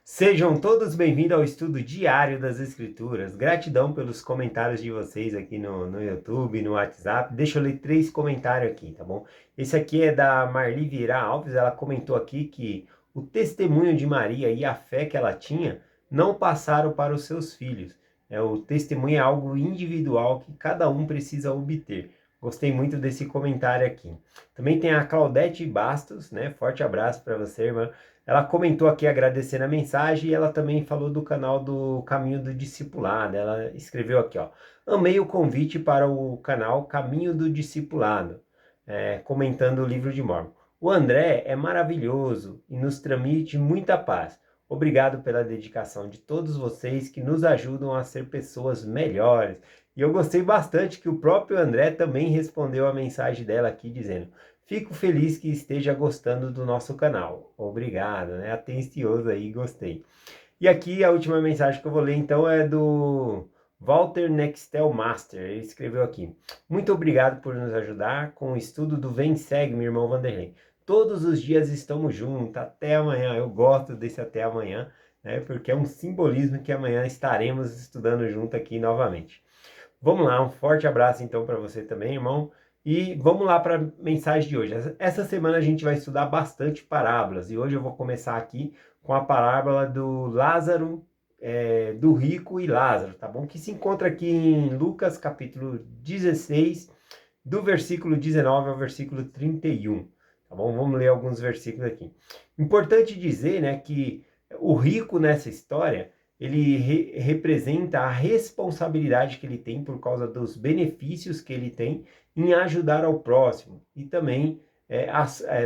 Sejam todos bem-vindos ao estudo diário das Escrituras. Gratidão pelos comentários de vocês aqui no YouTube, no WhatsApp. Deixa eu ler 3 comentários aqui, tá bom? Esse aqui é da Marli Vieira Alves. Ela comentou aqui que o testemunho de Maria e a fé que ela tinha não passaram para os seus filhos. O testemunho é algo individual que cada um precisa obter. Gostei muito desse comentário aqui. Também tem a Claudete Bastos, né? Forte abraço para você, irmã. Ela comentou aqui agradecendo a mensagem e ela também falou do canal do Caminho do Discipulado. Ela escreveu aqui, ó. Amei o convite para o canal Caminho do Discipulado, comentando o livro de Mórmon. O André é maravilhoso e nos transmite muita paz. Obrigado pela dedicação de todos vocês que nos ajudam a ser pessoas melhores. E eu gostei bastante que o próprio André também respondeu a mensagem dela aqui dizendo: fico feliz que esteja gostando do nosso canal. Obrigado, né? Atencioso aí, gostei. E aqui a última mensagem que eu vou ler então é do Walter Nextel Master. Ele escreveu aqui: muito obrigado por nos ajudar com o estudo do Vem Segue, meu irmão Vanderlei. Todos os dias estamos juntos, até amanhã. Eu gosto desse até amanhã, né? Porque é um simbolismo que amanhã estaremos estudando junto aqui novamente. Vamos lá, um forte abraço então para você também, irmão. E vamos lá para a mensagem de hoje. Essa semana a gente vai estudar bastante parábolas. E hoje eu vou começar aqui com a parábola do Lázaro, do rico e Lázaro, tá bom? Que se encontra aqui em Lucas capítulo 16, do versículo 19 ao versículo 31. Tá bom? Vamos ler alguns versículos aqui. Importante dizer, né, que o rico nessa história ele representa a responsabilidade que ele tem por causa dos benefícios que ele tem em ajudar ao próximo. E também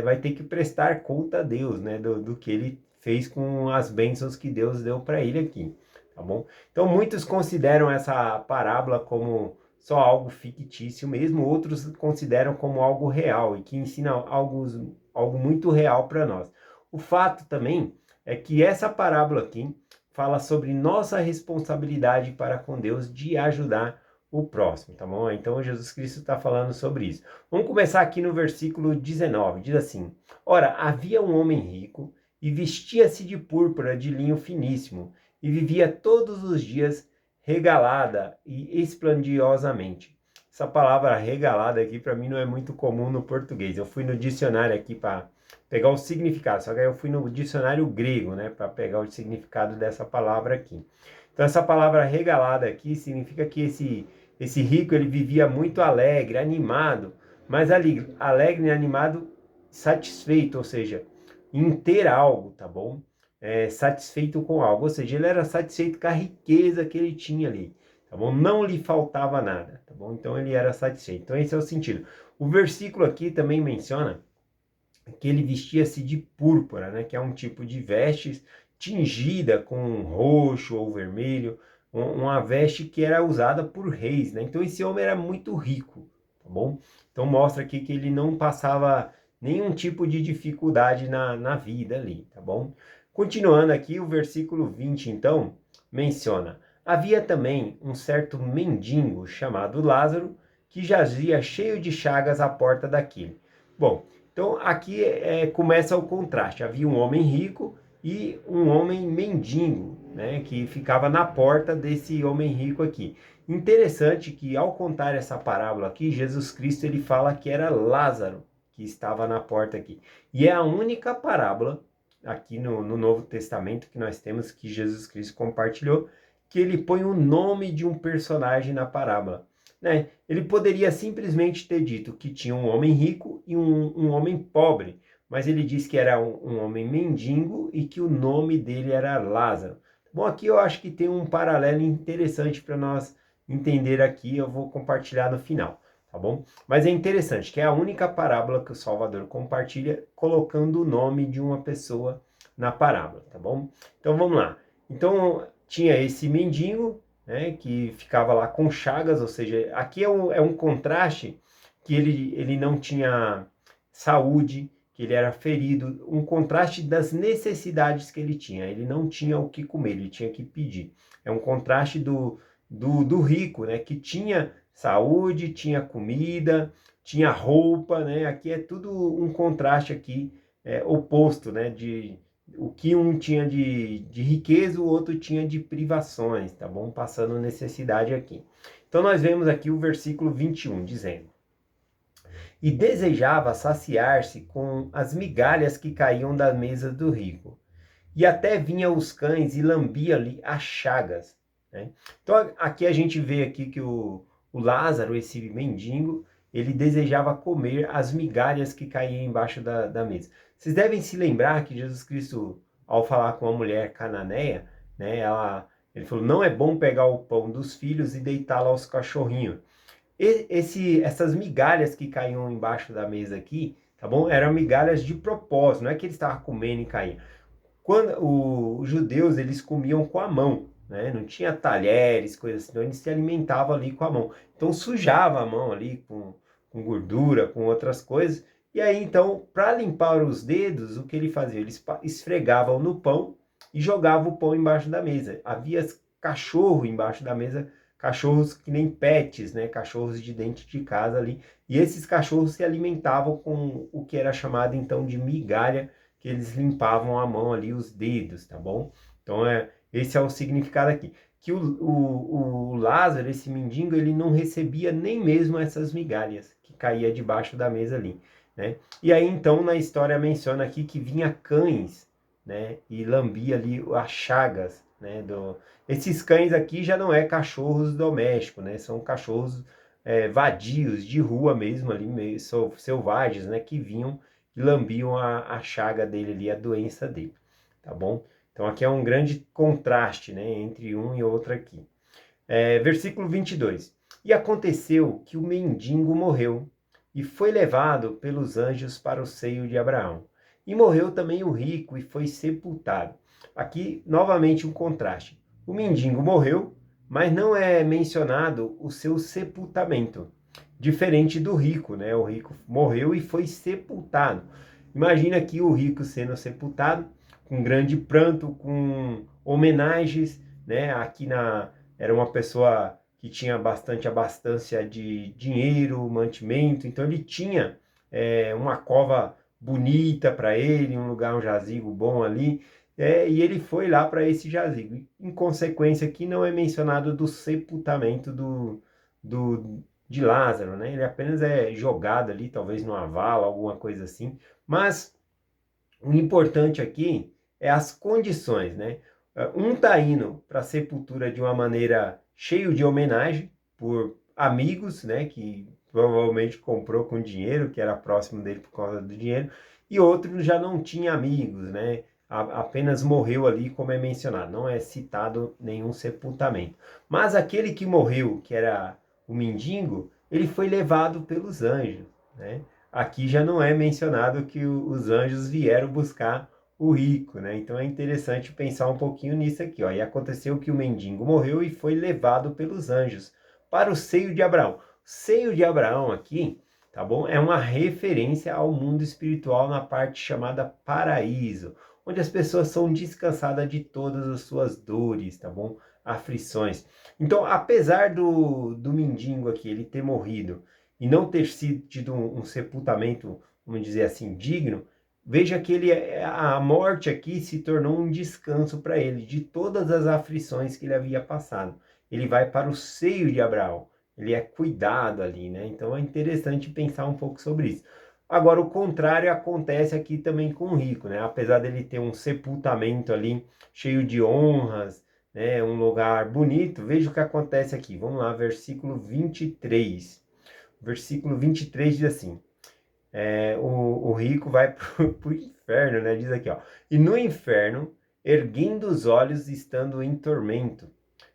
vai ter que prestar conta a Deus, né, do que ele fez com as bênçãos que Deus deu para ele aqui, tá bom? Então muitos consideram essa parábola como só algo fictício mesmo, outros consideram como algo real e que ensina algo muito real para nós. O fato também é que essa parábola aqui fala sobre nossa responsabilidade para com Deus de ajudar o próximo, tá bom? Então Jesus Cristo está falando sobre isso. Vamos começar aqui no versículo 19, diz assim: ora, havia um homem rico e vestia-se de púrpura de linho finíssimo e vivia todos os dias regalada e esplendorosamente. Essa palavra regalada aqui para mim não é muito comum no português. Eu fui no dicionário aqui para pegar o significado, só que aí eu fui no dicionário grego, né, para pegar o significado dessa palavra aqui. Então essa palavra regalada aqui significa que esse rico ele vivia muito alegre, animado, mas alegre e animado, satisfeito, ou seja, em ter algo, tá bom? Satisfeito com algo, ou seja, ele era satisfeito com a riqueza que ele tinha ali, tá bom? Não lhe faltava nada, tá bom? Então ele era satisfeito. Então esse é o sentido. O versículo aqui também menciona que ele vestia-se de púrpura, né? Que é um tipo de vestes tingida com roxo ou vermelho, uma veste que era usada por reis, né? Então esse homem era muito rico, tá bom? Então mostra aqui que ele não passava nenhum tipo de dificuldade na vida ali, tá bom? Continuando aqui, o versículo 20, então, menciona: havia também um certo mendigo chamado Lázaro, que jazia cheio de chagas à porta daquele. Bom, então aqui começa o contraste. Havia um homem rico e um homem mendigo, né, que ficava na porta desse homem rico aqui. Interessante que ao contar essa parábola aqui, Jesus Cristo ele fala que era Lázaro que estava na porta aqui. E é a única parábola aqui no Novo Testamento que nós temos que Jesus Cristo compartilhou, que ele põe o nome de um personagem na parábola, né? Ele poderia simplesmente ter dito que tinha um homem rico e um homem pobre, mas ele disse que era um homem mendigo e que o nome dele era Lázaro. Bom, aqui eu acho que tem um paralelo interessante para nós entender aqui, eu vou compartilhar no final, tá bom? Mas é interessante que é a única parábola que o Salvador compartilha colocando o nome de uma pessoa na parábola, tá bom? Então vamos lá. Então tinha esse mendigo, né, que ficava lá com chagas, ou seja, aqui é um contraste que ele não tinha saúde, que ele era ferido, um contraste das necessidades que ele tinha. Ele não tinha o que comer, ele tinha que pedir. É um contraste do rico, né, que tinha saúde, tinha comida, tinha roupa, né? Aqui é tudo um contraste aqui oposto, né, o que um tinha de riqueza, o outro tinha de privações, tá bom? Passando necessidade aqui. Então nós vemos aqui o versículo 21 dizendo: E desejava saciar-se com as migalhas que caíam da mesa do rico, e até vinha os cães e lambia-lhe as chagas, né? Então aqui a gente vê aqui que o Lázaro, esse mendigo, ele desejava comer as migalhas que caíam embaixo da mesa. Vocês devem se lembrar que Jesus Cristo, ao falar com a mulher cananeia, né, ele falou, não é bom pegar o pão dos filhos e deitá-lo aos cachorrinhos. Essas migalhas que caíam embaixo da mesa aqui, tá bom? Eram migalhas de propósito, não é que ele estava comendo e caía. Quando os judeus, eles comiam com a mão, né? Não tinha talheres, coisas assim, então eles se alimentavam ali com a mão. Então sujava a mão ali com gordura, com outras coisas. E aí então, para limpar os dedos, o que ele fazia? Eles esfregavam no pão e jogavam o pão embaixo da mesa. Havia cachorro embaixo da mesa, cachorros que nem pets, né? Cachorros de dentro de casa ali. E esses cachorros se alimentavam com o que era chamado então de migalha, que eles limpavam a mão ali, os dedos, tá bom? Então, esse é o significado aqui. Que o Lázaro, esse mendigo, ele não recebia nem mesmo essas migalhas que caía debaixo da mesa ali, né? E aí, então, na história menciona aqui que vinha cães, né? E lambia ali as chagas, né? Esses cães aqui já não é cachorros domésticos, né? São cachorros vadios, de rua mesmo ali, meio selvagens, né? Que vinham e lambiam a chaga dele ali, a doença dele, tá bom? Então aqui é um grande contraste, né, entre um e outro aqui. Versículo 22. E aconteceu que o mendigo morreu e foi levado pelos anjos para o seio de Abraão. E morreu também o rico e foi sepultado. Aqui, novamente, um contraste. O mendigo morreu, mas não é mencionado o seu sepultamento. Diferente do rico, né? O rico morreu e foi sepultado. Imagina aqui o rico sendo sepultado, com grande pranto, com homenagens, né? Era uma pessoa que tinha bastante abastança de dinheiro, mantimento, então ele tinha uma cova bonita para ele, um lugar, um jazigo bom ali, e ele foi lá para esse jazigo. Em consequência, aqui não é mencionado do sepultamento de Lázaro, né? Ele apenas é jogado ali, talvez numa vala, alguma coisa assim, mas o importante aqui é as condições, né? Um está indo para a sepultura de uma maneira cheio de homenagem por amigos, né? Que provavelmente comprou com dinheiro, que era próximo dele por causa do dinheiro, e outro já não tinha amigos, né? Apenas morreu ali, como é mencionado, não é citado nenhum sepultamento. Mas aquele que morreu, que era o mendigo, ele foi levado pelos anjos, né? Aqui já não é mencionado que os anjos vieram buscar o rico, né? Então é interessante pensar um pouquinho nisso aqui, ó. E aconteceu que o mendigo morreu e foi levado pelos anjos para o seio de Abraão. O seio de Abraão aqui, tá bom? É uma referência ao mundo espiritual na parte chamada paraíso, onde as pessoas são descansadas de todas as suas dores, tá bom? Aflições. Então, apesar do mendigo aqui, ele ter morrido e não ter sido tido um sepultamento, vamos dizer assim, digno, veja que a morte aqui se tornou um descanso para ele de todas as aflições que ele havia passado. Ele vai para o seio de Abraão, ele é cuidado ali, né? Então é interessante pensar um pouco sobre isso. Agora, o contrário acontece aqui também com o rico, né? Apesar dele ter um sepultamento ali cheio de honras, né? Um lugar bonito, veja o que acontece aqui. Vamos lá, versículo 23. Versículo 23 diz assim: o rico vai para o inferno, né? Diz aqui, ó. E no inferno, erguendo os olhos, estando em tormento,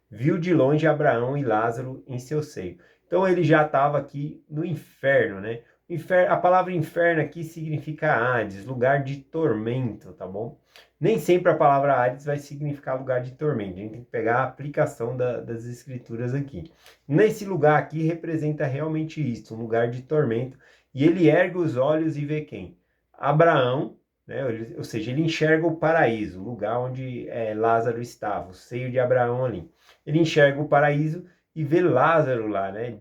viu de longe Abraão e Lázaro em seu seio. Então ele já estava aqui no inferno, né? A palavra inferno aqui significa Hades, lugar de tormento, tá bom? Nem sempre a palavra Hades vai significar lugar de tormento. A gente tem que pegar a aplicação das escrituras aqui. Nesse lugar aqui representa realmente isso, um lugar de tormento. E ele ergue os olhos e vê quem? Abraão, né? Ou seja, ele enxerga o paraíso, o lugar onde Lázaro estava, o seio de Abraão ali. Ele enxerga o paraíso e vê Lázaro lá, né?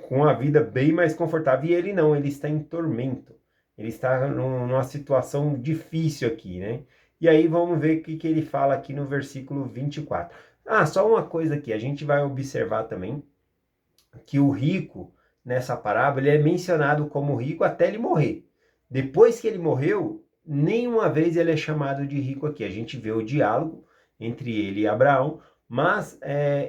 Com a vida bem mais confortável. E ele não, ele está em tormento. Ele está numa situação difícil aqui, né? E aí vamos ver o que ele fala aqui no versículo 24. Ah, só uma coisa aqui, a gente vai observar também que o rico, nessa parábola, ele é mencionado como rico até ele morrer. Depois que ele morreu, nenhuma vez ele é chamado de rico aqui. A gente vê o diálogo entre ele e Abraão, mas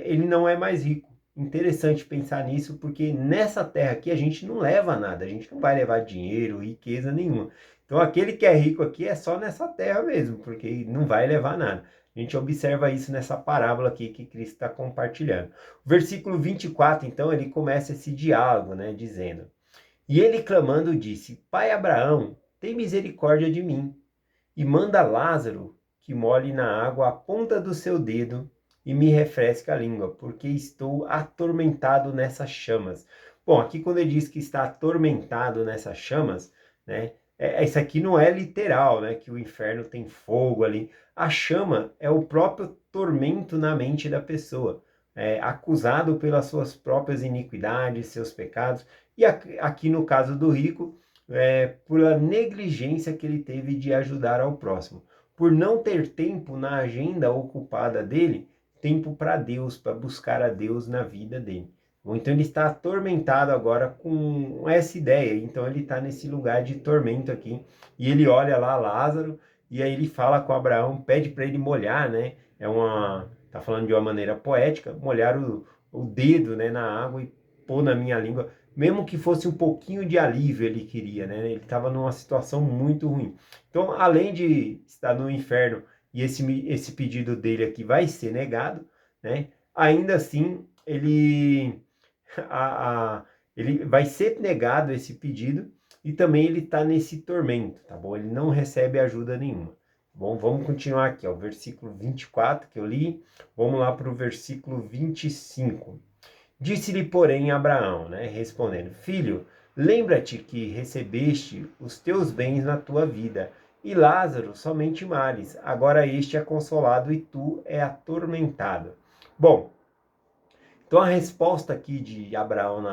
ele não é mais rico. Interessante pensar nisso, porque nessa terra aqui a gente não leva nada, a gente não vai levar dinheiro, riqueza nenhuma. Então aquele que é rico aqui é só nessa terra mesmo, porque não vai levar nada. A gente observa isso nessa parábola aqui que Cristo está compartilhando. O versículo 24, então, ele começa esse diálogo, né, dizendo: E ele clamando disse: Pai Abraão, tem misericórdia de mim, e manda Lázaro que molhe na água a ponta do seu dedo e me refresque a língua, porque estou atormentado nessas chamas. Bom, aqui quando ele diz que está atormentado nessas chamas, né, isso aqui não é literal, né, que o inferno tem fogo ali. A chama é o próprio tormento na mente da pessoa, acusado pelas suas próprias iniquidades, seus pecados, e aqui no caso do rico, pela negligência que ele teve de ajudar ao próximo, por não ter tempo na agenda ocupada dele, tempo para Deus, para buscar a Deus na vida dele. Ou então ele está atormentado agora com essa ideia, então ele está nesse lugar de tormento aqui, e ele olha lá Lázaro, e aí ele fala com Abraão, pede para ele molhar, né? Tá falando de uma maneira poética, molhar o dedo, né, na água e pôr na minha língua, mesmo que fosse um pouquinho de alívio ele queria, né? Ele estava numa situação muito ruim. Então, além de estar no inferno e esse pedido dele aqui vai ser negado, né? Ainda assim, ele vai ser negado esse pedido e também ele está nesse tormento, tá bom? Ele não recebe ajuda nenhuma. Bom, vamos continuar aqui, ó, o versículo 24 que eu li, vamos lá para o versículo 25. Disse-lhe, porém, Abraão, né, respondendo: Filho, lembra-te que recebeste os teus bens na tua vida, e Lázaro somente males. Agora este é consolado e tu é atormentado. Bom, então a resposta aqui de Abraão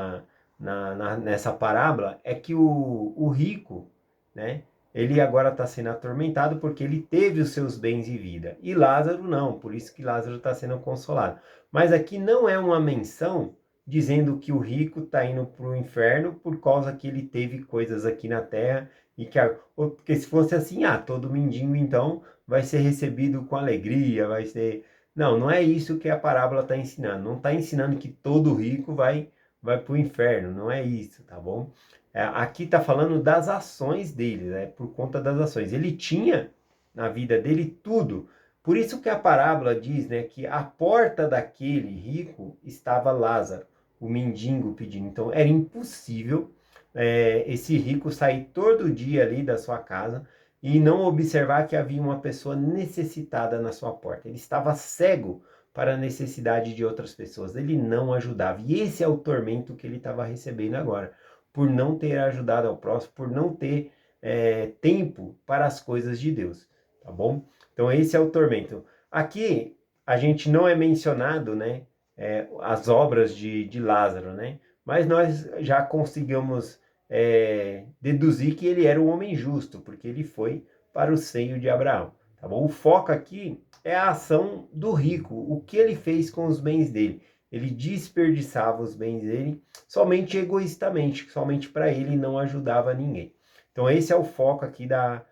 nessa parábola é que o rico, né, ele agora está sendo atormentado porque ele teve os seus bens e vida. E Lázaro não, por isso que Lázaro está sendo consolado. Mas aqui não é uma menção dizendo que o rico está indo para o inferno por causa que ele teve coisas aqui na terra e porque se fosse assim, todo mendigo então vai ser recebido com alegria, vai ser. Não, não é isso que a parábola está ensinando. Não está ensinando que todo rico vai para o inferno. Não é isso, tá bom? Aqui está falando das ações dele, né? Por conta das ações. Ele tinha na vida dele tudo. Por isso que a parábola diz, né, que à porta daquele rico estava Lázaro, o mendigo pedindo. Então era impossível esse rico sair todo dia ali da sua casa e não observar que havia uma pessoa necessitada na sua porta. Ele estava cego para a necessidade de outras pessoas. Ele não ajudava. E esse é o tormento que ele estava recebendo agora, por não ter ajudado ao próximo, por não ter tempo para as coisas de Deus, tá bom? Então esse é o tormento. Aqui a gente não é mencionado, né, as obras de Lázaro, né? Mas nós já conseguimos deduzir que ele era um homem justo, porque ele foi para o seio de Abraão. Tá bom? O foco aqui é a ação do rico, o que ele fez com os bens dele. Ele desperdiçava os bens dele somente egoístamente, somente para ele e não ajudava ninguém. Então esse é o foco aqui da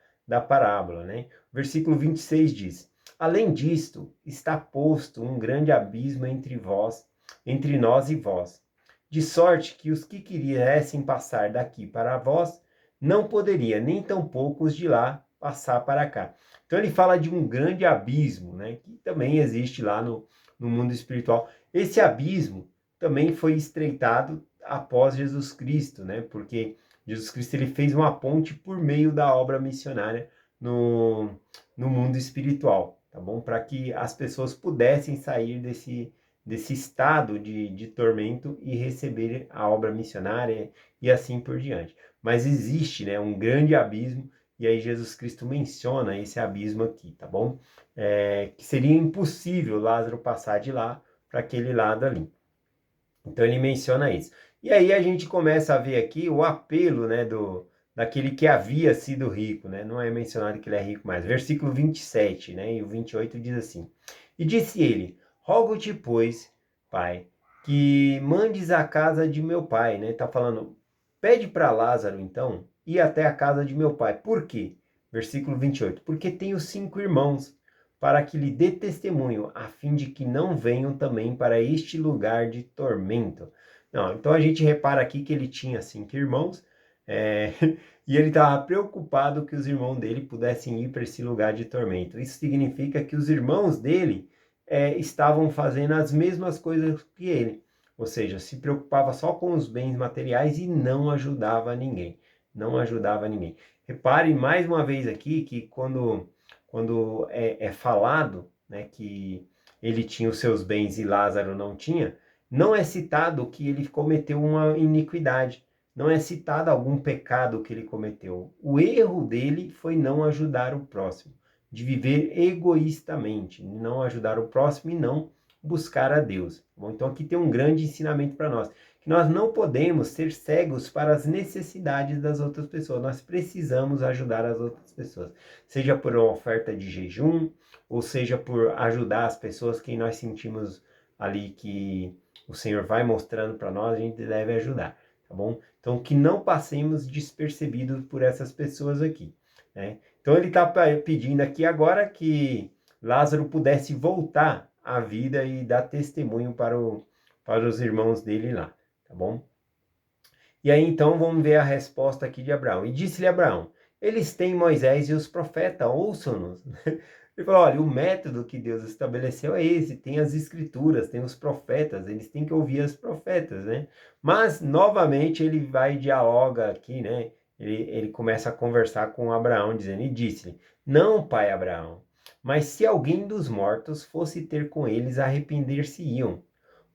parábola, né? O versículo 26 diz: Além disto, está posto um grande abismo entre nós e vós, de sorte que os que quisessem passar daqui para vós, não poderia, nem tampouco os de lá passar para cá. Então ele fala de um grande abismo, né, que também existe lá no mundo espiritual. Esse abismo também foi estreitado após Jesus Cristo, né, porque Jesus Cristo ele fez uma ponte por meio da obra missionária no mundo espiritual, tá bom? Para que as pessoas pudessem sair desse estado de tormento e receber a obra missionária e assim por diante. Mas existe, né, um grande abismo, e aí Jesus Cristo menciona esse abismo aqui, tá bom? Que seria impossível Lázaro passar de lá para aquele lado ali. Então ele menciona isso. E aí a gente começa a ver aqui o apelo, né, daquele que havia sido rico, né? Não é mencionado que ele é rico mais. Versículo 27, né? E o 28 diz assim: E disse ele: Rogo-te, pois, pai, que mandes à casa de meu pai, né? Tá falando, pede para Lázaro, então, ir até a casa de meu pai. Por quê? Versículo 28. Porque tenho 5 irmãos, para que lhe dê testemunho, a fim de que não venham também para este lugar de tormento. Não, então a gente repara aqui que ele tinha 5 irmãos, e ele estava preocupado que os irmãos dele pudessem ir para esse lugar de tormento. Isso significa que os irmãos dele estavam fazendo as mesmas coisas que ele, ou seja, se preocupava só com os bens materiais e não ajudava ninguém. Não ajudava ninguém. Repare mais uma vez aqui que quando é falado, né, que ele tinha os seus bens e Lázaro não tinha, não é citado que ele cometeu uma iniquidade, não é citado algum pecado que ele cometeu. O erro dele foi não ajudar o próximo, de viver egoístamente, não ajudar o próximo e não buscar a Deus. Bom, então aqui tem um grande ensinamento para nós, que nós não podemos ser cegos para as necessidades das outras pessoas, nós precisamos ajudar as outras pessoas, seja por uma oferta de jejum, ou seja por ajudar as pessoas que nós sentimos ali que o Senhor vai mostrando para nós, a gente deve ajudar, tá bom? Então, que não passemos despercebidos por essas pessoas aqui, né? Então, ele está pedindo aqui agora que Lázaro pudesse voltar à vida e dar testemunho para os irmãos dele lá, tá bom? E aí, então, vamos ver a resposta aqui de Abraão. E disse-lhe Abraão, eles têm Moisés e os profetas, ouçam-nos. Ele falou, olha, o método que Deus estabeleceu é esse, tem as escrituras, tem os profetas, eles têm que ouvir os profetas, né? Mas, novamente, ele vai e dialoga aqui, né? Ele começa a conversar com Abraão, dizendo, e disse-lhe, não, pai Abraão, mas se alguém dos mortos fosse ter com eles, arrepender-se-iam.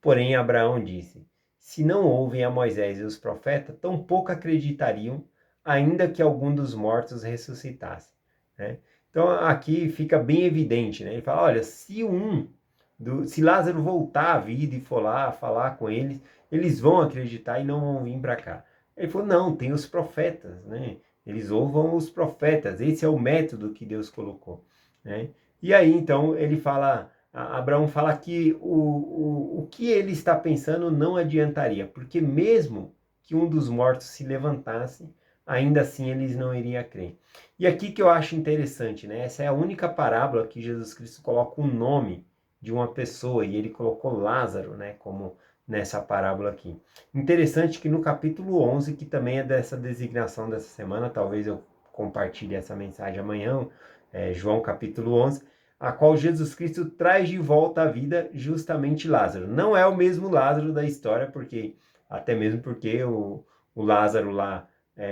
Porém, Abraão disse, se não ouvem a Moisés e os profetas, tampouco acreditariam, ainda que algum dos mortos ressuscitasse, né? Então aqui fica bem evidente, né? Ele fala, olha, se Lázaro voltar à vida e for lá falar com eles, eles vão acreditar e não vão vir para cá. Ele falou, não, tem os profetas, né? Eles ouvam os profetas, esse é o método que Deus colocou, né? E aí então ele fala, Abraão fala que o que ele está pensando não adiantaria, porque mesmo que um dos mortos se levantasse, ainda assim eles não iriam crer. E aqui que eu acho interessante, né? Essa é a única parábola que Jesus Cristo coloca um nome de uma pessoa, e ele colocou Lázaro, né? Como nessa parábola aqui. Interessante que no capítulo 11, que também é dessa designação dessa semana, talvez eu compartilhe essa mensagem amanhã, João capítulo 11, a qual Jesus Cristo traz de volta à vida justamente Lázaro. Não é o mesmo Lázaro da história, porque até mesmo porque o Lázaro lá,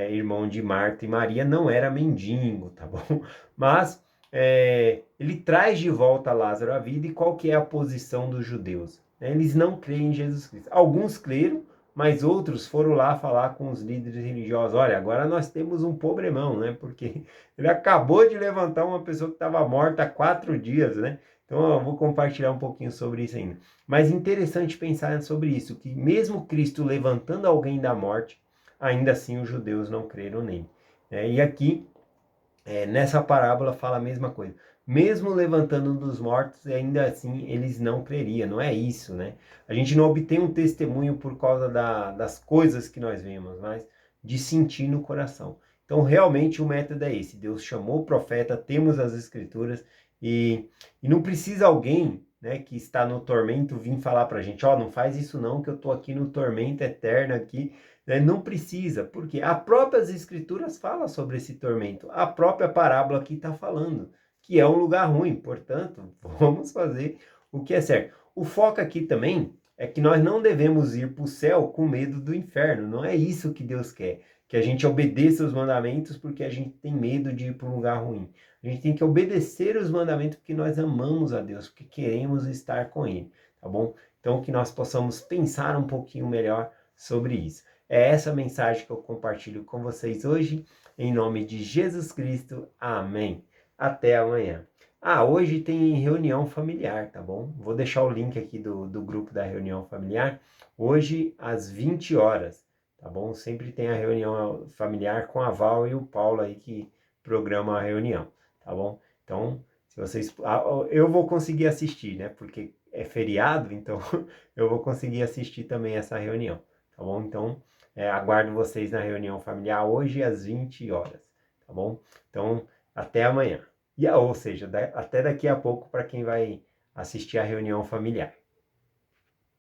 irmão de Marta e Maria, não era mendigo, tá bom? Mas ele traz de volta Lázaro à vida, e qual que é a posição dos judeus? Eles não creem em Jesus Cristo. Alguns creram, mas outros foram lá falar com os líderes religiosos, olha, agora nós temos um problemão, né? Porque ele acabou de levantar uma pessoa que estava morta há 4 dias, né? Então eu vou compartilhar um pouquinho sobre isso ainda. Mas interessante pensar sobre isso, que mesmo Cristo levantando alguém da morte, ainda assim os judeus não creram nele. E aqui, nessa parábola fala a mesma coisa. Mesmo levantando um dos mortos, ainda assim eles não creriam. Não é isso, né? A gente não obtém um testemunho por causa das coisas que nós vemos, mas de sentir no coração. Então, realmente, o método é esse. Deus chamou o profeta, temos as escrituras, e não precisa alguém, né, que está no tormento vir falar para a gente, ó, não faz isso não, que eu estou aqui no tormento eterno aqui, né? Não precisa, porque as próprias escrituras falam sobre esse tormento. A própria parábola aqui está falando que é um lugar ruim, portanto, vamos fazer o que é certo. O foco aqui também é que nós não devemos ir para o céu com medo do inferno. Não é isso que Deus quer. Que a gente obedeça os mandamentos porque a gente tem medo de ir para um lugar ruim. A gente tem que obedecer os mandamentos porque nós amamos a Deus, porque queremos estar com Ele, tá bom? Então, que nós possamos pensar um pouquinho melhor sobre isso. É essa mensagem que eu compartilho com vocês hoje, em nome de Jesus Cristo. Amém. Até amanhã. Hoje tem reunião familiar, tá bom? Vou deixar o link aqui do grupo da reunião familiar. Hoje, às 20 horas, tá bom? Sempre tem a reunião familiar com a Val e o Paulo aí que programa a reunião, tá bom? Então, se vocês... eu vou conseguir assistir, né? Porque é feriado, então eu vou conseguir assistir também essa reunião, tá bom? Então, aguardo vocês na reunião familiar hoje às 20 horas, tá bom? Então, até amanhã. Ou seja, até daqui a pouco para quem vai assistir a reunião familiar.